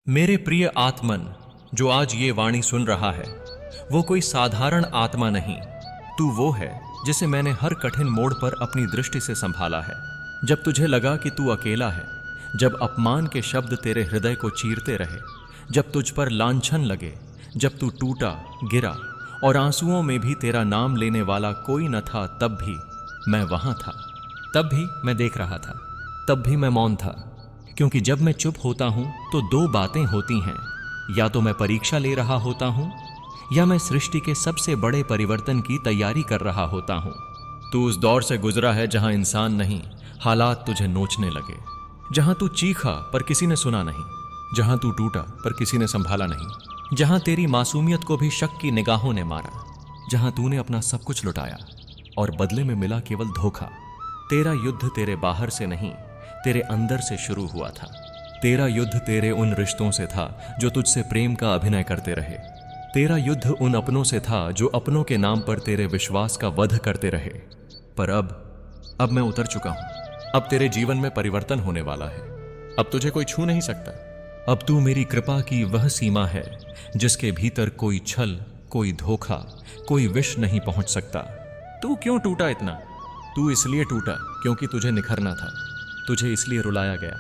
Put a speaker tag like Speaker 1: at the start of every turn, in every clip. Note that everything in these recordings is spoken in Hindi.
Speaker 1: मेरे प्रिय आत्मन, जो आज ये वाणी सुन रहा है, वो कोई साधारण आत्मा नहीं। तू वो है जिसे मैंने हर कठिन मोड़ पर अपनी दृष्टि से संभाला है। जब तुझे लगा कि तू अकेला है, जब अपमान के शब्द तेरे हृदय को चीरते रहे, जब तुझ पर लांछन लगे, जब तू टूटा, गिरा और आंसुओं में भी तेरा नाम लेने वाला कोई न था, तब भी मैं वहां था। तब भी मैं देख रहा था, तब भी मैं मौन था। क्योंकि जब मैं चुप होता हूं तो दो बातें होती हैं, या तो मैं परीक्षा ले रहा होता हूं या मैं सृष्टि के सबसे बड़े परिवर्तन की तैयारी कर रहा होता हूं। तू उस दौर से गुजरा है जहां इंसान नहीं, हालात तुझे नोचने लगे, जहां तू चीखा पर किसी ने सुना नहीं, जहां तू टूटा पर किसी ने संभाला नहीं, जहां तेरी मासूमियत को भी शक की निगाहों ने मारा, जहां तूने अपना सब कुछ लुटाया और बदले में मिला केवल धोखा। तेरा युद्ध तेरे बाहर से नहीं, तेरे अंदर से शुरू हुआ था। तेरा युद्ध तेरे उन रिश्तों से था जो तुझसे प्रेम का अभिनय करते रहे। तेरा युद्ध उन अपनों से था जो अपनों के नाम पर तेरे विश्वास का वध करते रहे। पर अब मैं उतर चुका हूं। अब तेरे जीवन में परिवर्तन होने वाला है। अब तुझे कोई छू नहीं सकता। अब तू मेरी कृपा की वह सीमा है जिसके भीतर कोई छल, कोई धोखा, कोई विष नहीं पहुंच सकता। तू क्यों टूटा इतना? तू इसलिए टूटा क्योंकि तुझे निखरना था। तुझे इसलिए रुलाया गया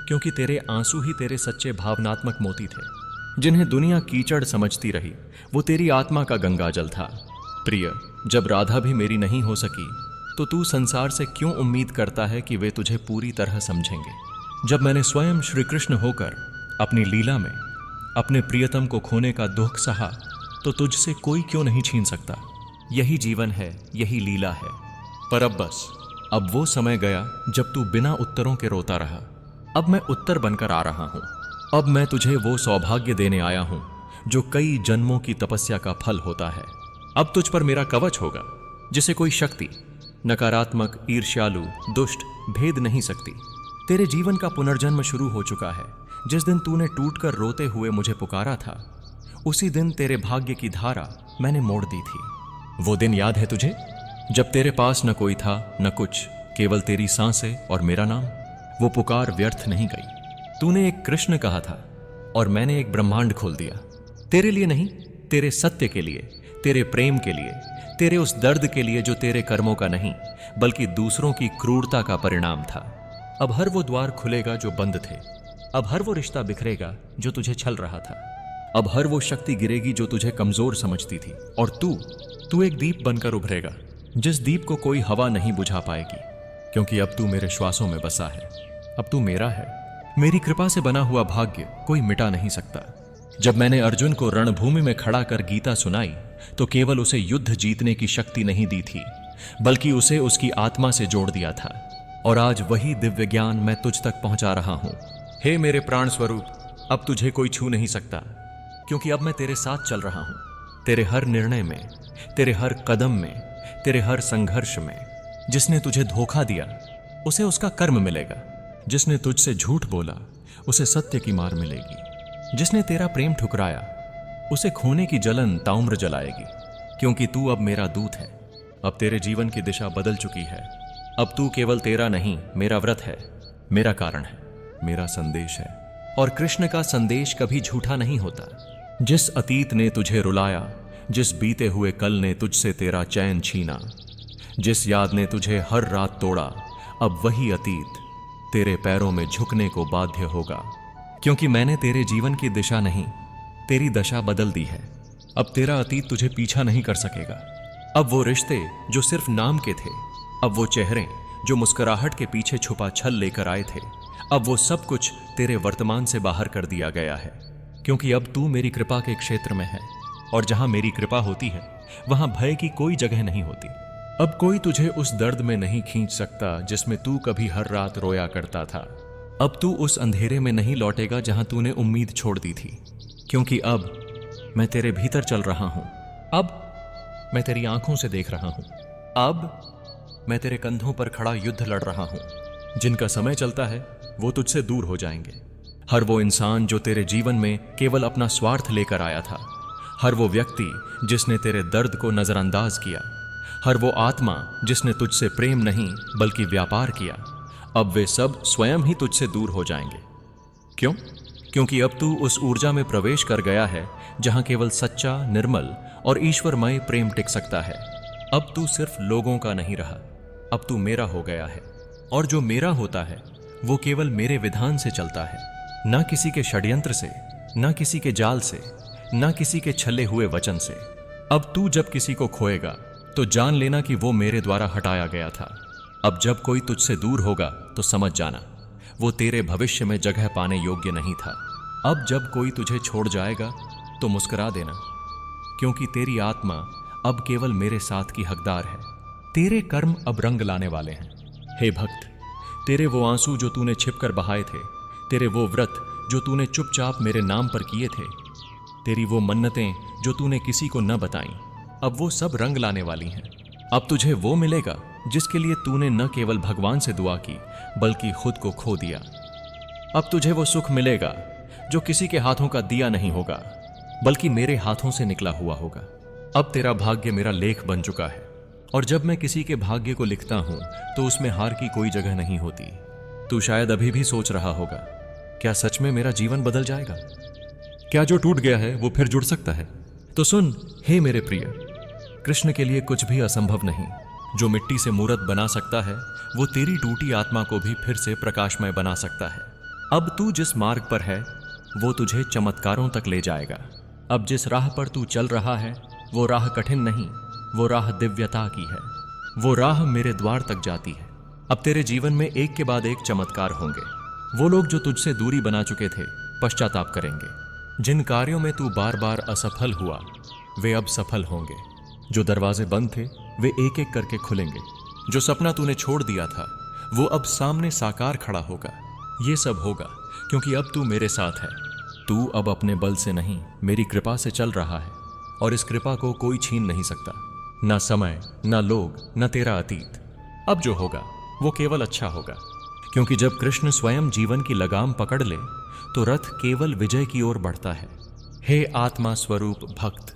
Speaker 1: क्योंकि तेरे आंसू ही तेरे सच्चे भावनात्मक मोती थे, जिन्हें दुनिया कीचड़ समझती रही। वो तेरी आत्मा का गंगाजल था। प्रिय, जब राधा भी मेरी नहीं हो सकी, तो तू संसार से क्यों उम्मीद करता है कि वे तुझे पूरी तरह समझेंगे? जब मैंने स्वयं श्री कृष्ण होकर अपनी लीला में अपने प्रियतम को खोने का दुख सहा, तो तुझसे कोई क्यों नहीं छीन सकता? यही जीवन है, यही लीला है। पर अब बस, अब वो समय गया जब तू बिना उत्तरों के रोता रहा। अब मैं उत्तर बनकर आ रहा हूं। अब मैं तुझे वो सौभाग्य देने आया हूं जो कई जन्मों की तपस्या का फल होता है। अब तुझ पर मेरा कवच होगा जिसे कोई शक्ति, नकारात्मक, ईर्ष्यालु, दुष्ट भेद नहीं सकती। तेरे जीवन का पुनर्जन्म शुरू हो चुका है। जिस दिन तूने टूटकर रोते हुए मुझे पुकारा था, उसी दिन तेरे भाग्य की धारा मैंने मोड़ दी थी। वो दिन याद है तुझे, जब तेरे पास न कोई था न कुछ, केवल तेरी सांसें और मेरा नाम? वो पुकार व्यर्थ नहीं गई। तूने एक कृष्ण कहा था और मैंने एक ब्रह्मांड खोल दिया। तेरे लिए नहीं, तेरे सत्य के लिए, तेरे प्रेम के लिए, तेरे उस दर्द के लिए जो तेरे कर्मों का नहीं बल्कि दूसरों की क्रूरता का परिणाम था। अब हर वो द्वार खुलेगा जो बंद थे। अब हर वो रिश्ता बिखरेगा जो तुझे छल रहा था। अब हर वो शक्ति गिरेगी जो तुझे कमजोर समझती थी। और तू एक दीप बनकर उभरेगा, जिस दीप को कोई हवा नहीं बुझा पाएगी। क्योंकि अब तू मेरे श्वासों में बसा है। अब तू मेरा है। मेरी कृपा से बना हुआ भाग्य कोई मिटा नहीं सकता। जब मैंने अर्जुन को रणभूमि में खड़ा कर गीता सुनाई, तो केवल उसे युद्ध जीतने की शक्ति नहीं दी थी, बल्कि उसे उसकी आत्मा से जोड़ दिया था। और आज वही दिव्य ज्ञान मैं तुझ तक पहुंचा रहा हूं। हे मेरे प्राण स्वरूप, अब तुझे कोई छू नहीं सकता, क्योंकि अब मैं तेरे साथ चल रहा हूं। तेरे हर निर्णय में, तेरे हर कदम में, तेरे हर संघर्ष में। जिसने तुझे धोखा दिया, उसे उसका कर्म मिलेगा। जिसने तुझसे झूठ बोला, उसे सत्य की मार मिलेगी। जिसने तेरा प्रेम ठुकराया, उसे खोने की जलन ताउम्र जलाएगी। क्योंकि तू अब मेरा दूत है। अब तेरे जीवन की दिशा बदल चुकी है। अब तू केवल तेरा नहीं, मेरा व्रत है, मेरा कारण है, मेरा संदेश है। और कृष्ण का संदेश कभी झूठा नहीं होता। जिस अतीत ने तुझे रुलाया, जिस बीते हुए कल ने तुझसे तेरा चैन छीना, जिस याद ने तुझे हर रात तोड़ा, अब वही अतीत तेरे पैरों में झुकने को बाध्य होगा। क्योंकि मैंने तेरे जीवन की दिशा नहीं, तेरी दशा बदल दी है। अब तेरा अतीत तुझे पीछा नहीं कर सकेगा। अब वो रिश्ते जो सिर्फ नाम के थे, अब वो चेहरे जो मुस्कुराहट के पीछे छुपा छल लेकर आए थे, अब वो सब कुछ तेरे वर्तमान से बाहर कर दिया गया है। क्योंकि अब तू मेरी कृपा के क्षेत्र में है, और जहां मेरी कृपा होती है, वहां भय की कोई जगह नहीं होती। अब कोई तुझे उस दर्द में नहीं खींच सकता जिसमें तू कभी हर रात रोया करता था। अब तू उस अंधेरे में नहीं लौटेगा जहां तूने उम्मीद छोड़ दी थी। क्योंकि अब मैं तेरे भीतर चल रहा हूं। अब मैं तेरी आंखों से देख रहा हूं। अब मैं तेरे कंधों पर खड़ा युद्ध लड़ रहा हूं। जिनका समय चलता है, वो तुझसे दूर हो जाएंगे। हर वो इंसान जो तेरे जीवन में केवल अपना स्वार्थ लेकर आया था, हर वो व्यक्ति जिसने तेरे दर्द को नजरअंदाज किया, हर वो आत्मा जिसने तुझसे प्रेम नहीं बल्कि व्यापार किया, अब वे सब स्वयं ही तुझसे दूर हो जाएंगे। क्यों? क्योंकि अब तू उस ऊर्जा में प्रवेश कर गया है जहां केवल सच्चा, निर्मल और ईश्वरमय प्रेम टिक सकता है। अब तू सिर्फ लोगों का नहीं रहा, अब तू मेरा हो गया है। और जो मेरा होता है वो केवल मेरे विधान से चलता है, ना किसी के षड्यंत्र से, ना किसी के जाल से, ना किसी के छले हुए वचन से। अब तू जब किसी को खोएगा तो जान लेना कि वो मेरे द्वारा हटाया गया था। अब जब कोई तुझसे दूर होगा तो समझ जाना वो तेरे भविष्य में जगह पाने योग्य नहीं था। अब जब कोई तुझे छोड़ जाएगा तो मुस्कुरा देना, क्योंकि तेरी आत्मा अब केवल मेरे साथ की हकदार है। तेरे कर्म अब रंग लाने वाले हैं। हे भक्त, तेरे वो आंसू जो तूने छिपकर बहाए थे, तेरे वो व्रत जो तूने चुपचाप मेरे नाम पर किए थे, तेरी वो मन्नतें जो तूने किसी को न बताईं, अब वो सब रंग लाने वाली हैं। अब तुझे वो मिलेगा जिसके लिए तूने न केवल भगवान से दुआ की बल्कि खुद को खो दिया। अब तुझे वो सुख मिलेगा जो किसी के हाथों का दिया नहीं होगा बल्कि मेरे हाथों से निकला हुआ होगा। अब तेरा भाग्य मेरा लेख बन चुका है, और जब मैं किसी के भाग्य को लिखता हूं तो उसमें हार की कोई जगह नहीं होती। तू शायद अभी भी सोच रहा होगा, क्या सच में मेरा जीवन बदल जाएगा? क्या जो टूट गया है वो फिर जुड़ सकता है? तो सुन हे मेरे प्रिय, कृष्ण के लिए कुछ भी असंभव नहीं। जो मिट्टी से मूर्त बना सकता है वो तेरी टूटी आत्मा को भी फिर से प्रकाशमय बना सकता है। अब तू जिस मार्ग पर है वो तुझे चमत्कारों तक ले जाएगा। अब जिस राह पर तू चल रहा है वो राह कठिन नहीं, वो राह दिव्यता की है, वो राह मेरे द्वार तक जाती है। अब तेरे जीवन में एक के बाद एक चमत्कार होंगे। वो लोग जो तुझसे दूरी बना चुके थे पश्चाताप करेंगे। जिन कार्यों में तू बार बार असफल हुआ वे अब सफल होंगे। जो दरवाजे बंद थे वे एक एक करके खुलेंगे। जो सपना तूने छोड़ दिया था वो अब सामने साकार खड़ा होगा। ये सब होगा क्योंकि अब तू मेरे साथ है। तू अब अपने बल से नहीं, मेरी कृपा से चल रहा है, और इस कृपा को कोई छीन नहीं सकता। ना समय, ना लोग, ना तेरा अतीत। अब जो होगा वो केवल अच्छा होगा, क्योंकि जब कृष्ण स्वयं जीवन की लगाम पकड़ ले तो रथ केवल विजय की ओर बढ़ता है। हे आत्मा स्वरूप भक्त,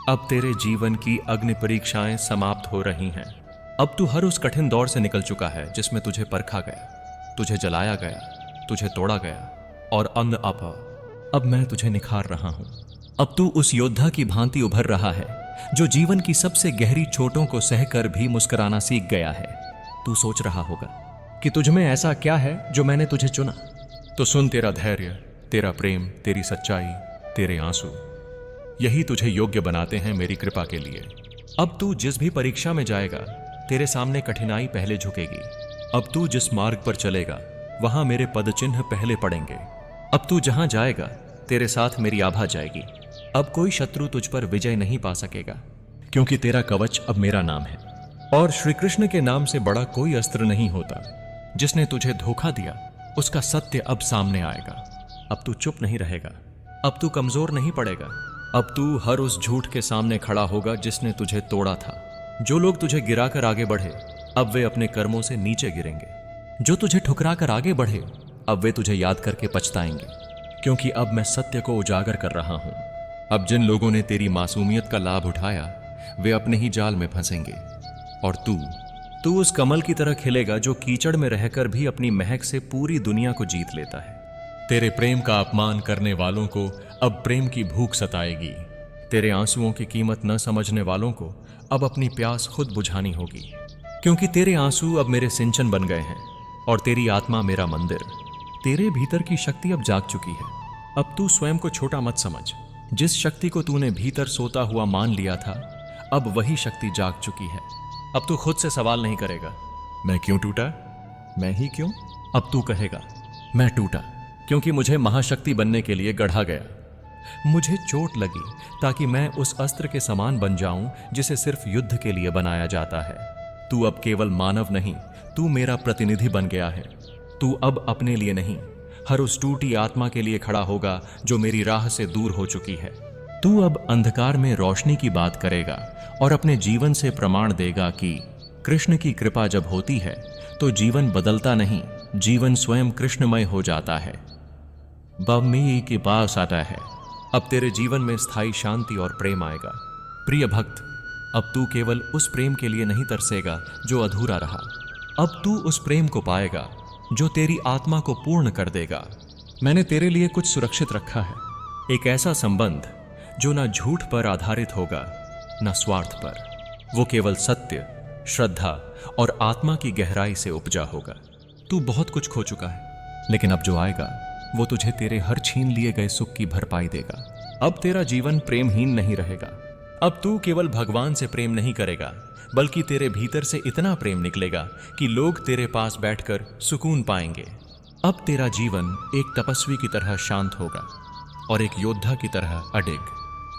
Speaker 1: अब तेरे जीवन की अग्नि परीक्षाएं समाप्त हो रही हैं। अब तू हर उस कठिन दौर से निकल चुका है जिसमें तुझे परखा गया, तुझे जलाया गया, तुझे तोड़ा गया और अन्न अपा। अब मैं तुझे निखार रहा हूं। अब तू उस योद्धा की भांति उभर रहा है जो जीवन की सबसे गहरी चोटों को सहकर भी मुस्कुराना सीख गया है। तू सोच रहा होगा कि तुझ में ऐसा क्या है जो मैंने तुझे चुना। तो सुन, तेरा धैर्य, तेरा प्रेम, तेरी सच्चाई, तेरे आंसू, यही तुझे योग्य बनाते हैं मेरी कृपा के लिए। अब तू जिस भी परीक्षा में जाएगा तेरे सामने कठिनाई पहले झुकेगी। अब तू जिस मार्ग पर चलेगा वहां मेरे पद चिन्ह पहले पड़ेंगे। अब तू जहां जाएगा तेरे साथ मेरी आभा जाएगी। अब कोई शत्रु तुझ पर विजय नहीं पा सकेगा, क्योंकि तेरा कवच अब मेरा नाम है। और श्री कृष्ण के नाम से बड़ा कोई अस्त्र नहीं होता। जिसने तुझे धोखा दिया उसका सत्य अब सामने आएगा। अब तू चुप नहीं रहेगा, अब तू कमजोर नहीं पड़ेगा। अब तू हर उस झूठ के सामने खड़ा होगा जिसने तुझे तोड़ा था। जो लोग तुझे गिराकर आगे बढ़े अब वे अपने कर्मों से नीचे गिरेंगे। जो तुझे ठुकराकर आगे बढ़े अब वे तुझे याद करके पछताएंगे, क्योंकि अब मैं सत्य को उजागर कर रहा हूं। अब जिन लोगों ने तेरी मासूमियत का लाभ उठाया वे अपने ही जाल में फंसेंगे, और तू उस कमल की तरह खिलेगा जो कीचड़ में रहकर भी अपनी महक से पूरी दुनिया को जीत लेता है। तेरे प्रेम का अपमान करने वालों को अब प्रेम की भूख सताएगी। तेरे आंसुओं की कीमत न समझने वालों को अब अपनी प्यास खुद बुझानी होगी, क्योंकि तेरे आंसू अब मेरे सिंचन बन गए हैं और तेरी आत्मा मेरा मंदिर। तेरे भीतर की शक्ति अब जाग चुकी है। अब तू स्वयं को छोटा मत समझ। जिस शक्ति को तूने भीतर सोता हुआ मान लिया था अब वही शक्ति जाग चुकी है। अब तू खुद से सवाल नहीं करेगा, मैं क्यों टूटा, मैं ही क्यों। अब तू कहेगा, मैं टूटा क्योंकि मुझे महाशक्ति बनने के लिए गढ़ा गया। मुझे चोट लगी ताकि मैं उस अस्त्र के समान बन जाऊं जिसे सिर्फ युद्ध के लिए बनाया जाता है। तू अब केवल मानव नहीं, तू मेरा प्रतिनिधि बन गया है। तू अब अपने लिए नहीं, हर उस टूटी आत्मा के लिए खड़ा होगा जो मेरी राह से दूर हो चुकी है। तू अब अंधकार में रोशनी की बात करेगा और अपने जीवन से प्रमाण देगा कि कृष्ण की कृपा जब होती है तो जीवन बदलता नहीं, जीवन स्वयं कृष्णमय हो जाता है, बम्मी के पास आता है। अब तेरे जीवन में स्थायी शांति और प्रेम आएगा। प्रिय भक्त, अब तू केवल उस प्रेम के लिए नहीं तरसेगा जो अधूरा रहा। अब तू उस प्रेम को पाएगा जो तेरी आत्मा को पूर्ण कर देगा। मैंने तेरे लिए कुछ सुरक्षित रखा है, एक ऐसा संबंध जो ना झूठ पर आधारित होगा न स्वार्थ पर। वो केवल सत्य, श्रद्धा और आत्मा की गहराई से उपजा होगा। तू बहुत कुछ खो चुका है, लेकिन अब जो आएगा वो तुझे तेरे हर छीन लिए गए सुख की भरपाई देगा। अब तेरा जीवन प्रेमहीन नहीं रहेगा। अब तू केवल भगवान से प्रेम नहीं करेगा, बल्कि तेरे भीतर से इतना प्रेम निकलेगा कि लोग तेरे पास बैठकर सुकून पाएंगे। अब तेरा जीवन एक तपस्वी की तरह शांत होगा और एक योद्धा की तरह अडिग।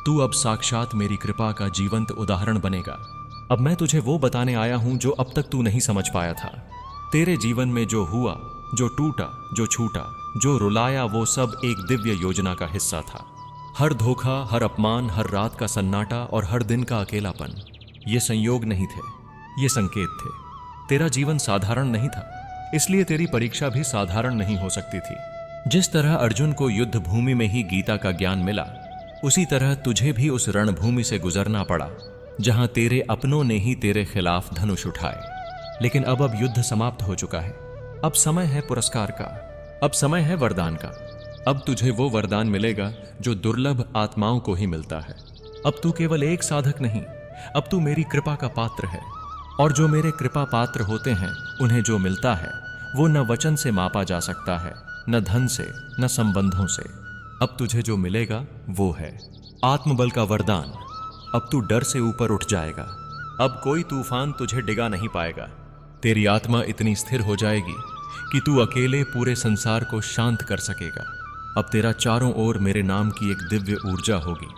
Speaker 1: तू अब साक्षात मेरी कृपा का जीवंत उदाहरण बनेगा। अब मैं तुझे वो बताने आया हूं जो अब तक तू नहीं समझ पाया था। तेरे जीवन में जो हुआ, जो टूटा, जो छूटा, जो रुलाया, वो सब एक दिव्य योजना का हिस्सा था। हर धोखा, हर अपमान, हर रात का सन्नाटा और हर दिन का अकेलापन, ये संयोग नहीं थे, ये संकेत थे। तेरा जीवन साधारण नहीं था, इसलिए तेरी परीक्षा भी साधारण नहीं हो सकती थी। जिस तरह अर्जुन को युद्ध भूमि में ही गीता का ज्ञान मिला, उसी तरह तुझे भी उस रणभूमि से गुजरना पड़ा जहां तेरे अपनों ने ही तेरे खिलाफ धनुष उठाए। लेकिन अब युद्ध समाप्त हो चुका है। अब समय है पुरस्कार का, अब समय है वरदान का। अब तुझे वो वरदान मिलेगा जो दुर्लभ आत्माओं को ही मिलता है। अब तू केवल एक साधक नहीं, अब तू मेरी कृपा का पात्र है। और जो मेरे कृपा पात्र होते हैं, उन्हें जो मिलता है वो न वचन से मापा जा सकता है, न धन से, न संबंधों से। अब तुझे जो मिलेगा वो है आत्मबल का वरदान। अब तू डर से ऊपर उठ जाएगा। अब कोई तूफान तुझे डिगा नहीं पाएगा। तेरी आत्मा इतनी स्थिर हो जाएगी कि तू अकेले पूरे संसार को शांत कर सकेगा। अब तेरा चारों ओर मेरे नाम की एक दिव्य ऊर्जा होगी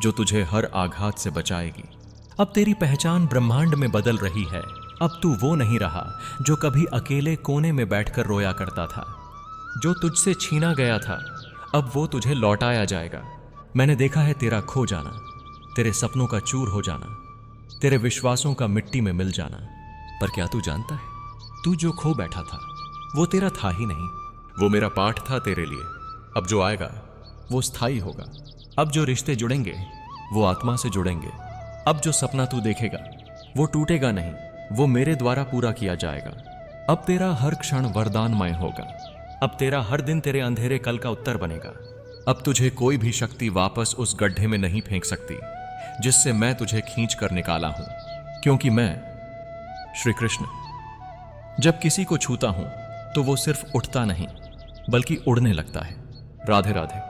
Speaker 1: जो तुझे हर आघात से बचाएगी। अब तेरी पहचान ब्रह्मांड में बदल रही है। अब तू वो नहीं रहा जो कभी अकेले कोने में बैठकर रोया करता था। जो तुझसे छीना गया था, अब वो तुझे लौटाया जाएगा। मैंने देखा है तेरा खो जाना, तेरे सपनों का चूर हो जाना, तेरे विश्वासों का मिट्टी में मिल जाना। पर क्या तू जानता है, तू जो खो बैठा था वो तेरा था ही नहीं, वो मेरा पाठ था तेरे लिए। अब जो आएगा वो स्थायी होगा। अब जो रिश्ते जुड़ेंगे वो आत्मा से जुड़ेंगे। अब जो सपना तू देखेगा वो टूटेगा नहीं, वो मेरे द्वारा पूरा किया जाएगा। अब तेरा हर क्षण वरदानमय होगा। अब तेरा हर दिन तेरे अंधेरे कल का उत्तर बनेगा। अब तुझे कोई भी शक्ति वापस उस गड्ढे में नहीं फेंक सकती जिससे मैं तुझे खींच कर निकाला हूं, क्योंकि मैं श्री कृष्ण जब किसी को छूता हूं तो वो सिर्फ उठता नहीं बल्कि उड़ने लगता है। राधे राधे।